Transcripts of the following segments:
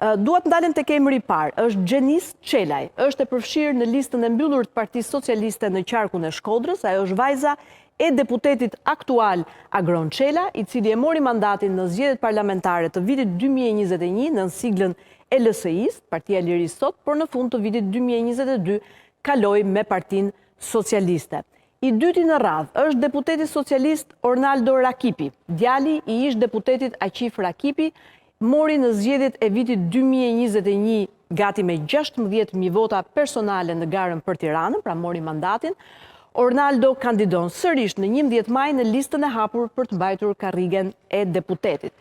Duat ndalem tek emri i parë, është Xhenis Çelaj, është e përfshirë në listën e mbyllur të Partisë Socialiste në qarkun e Shkodrës, ajo është vajza e deputetit aktual Agron Çela, i cili e mori mandatin në zgjedhjet parlamentare të vitit 2021 në siglën e LSI-s, Partia e Lirisë sot, por në fund të vitit 2022 kaloi me Partinë Socialiste. I dyti në radhë është deputeti socialist Ornaldo Rakipi, djali i ish deputetit Aqif Rakipi, mori në zgjedhjet e vitit 2021 gati me 16.000 vota personale në garën për Tiranën, pra mori mandatin. Ornaldo kandidon sërish në 11 maj në listën e hapur për të mbajtur karrigen e deputetit.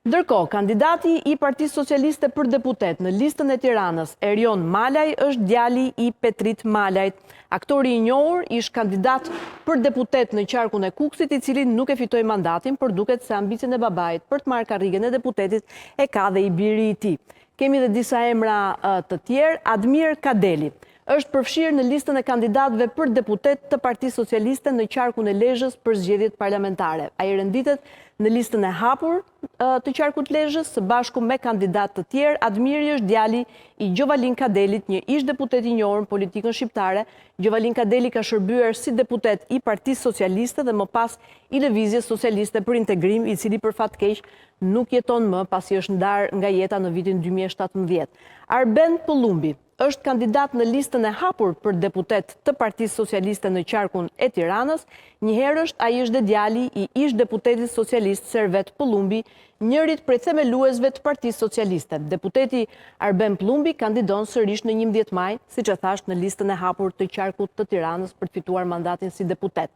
Ndërkohë, kandidati i Partisë Socialiste për deputet në listën e Tiranës, Erion Malaj, është djali i Petrit Malajt, aktori i njohur, ish kandidat për deputet në qarkun e Kukësit, i cili nuk e fitoi mandatin, por duket se ambicien e babait për të marrë karrigen e deputetit e ka dhe i biri i tij. Kemi dhe disa emra të tjerë. Admir Kadeli është përfshirë në listën e kandidatëve për deputet të Partisë Socialiste në qarkun e Lezhës për zgjedhjet parlamentare. Ai renditet në listën e hapur të qarkut Lezhës së bashku me kandidatë të tjerë. Admiri është djali i Gjovalin Kadelit, një ish deputet i njohur në politikën shqiptare. Gjovalin Kadeli ka shërbyer si deputet i Partisë Socialiste dhe më pas i Lëvizjes Socialiste për Integrim, i cili për fat keq nuk jeton më pasi është ndarë nga jeta në vitin 2017. Arben Pullumbi është kandidat në listën e hapur për deputet të Partisë Socialiste në qarkun e Tiranës. Njëherësht ai është dhe djali i ish deputetit socialist Servet Pullumbi, njërit prej themeluesve të Partisë Socialiste. Deputeti Arben Pullumbi kandidon sërish në 11 maj, siç e thash, në listën e hapur të qarkut të Tiranës për të fituar mandatin si deputet.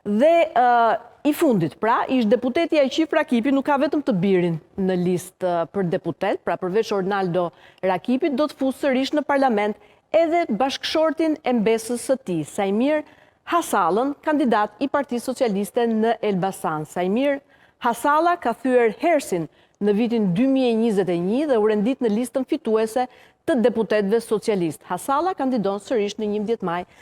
Dhe i fundit, pra, ish deputeti Aqif Rakipi nuk ka vetëm të birin në listë për deputet, pra përveç Ornaldo Rakipit do të fusë sërish në parlament edhe bashkëshortin e mbesës së tij, Sajmir Hasallën, kandidat i Partisë Socialiste në Elbasan. Sajmir Hasalla ka thyer hersin në vitin 2021 dhe u rendit në listën fituese të deputetëve socialist. Hasalla kandidon sërish në 11 maj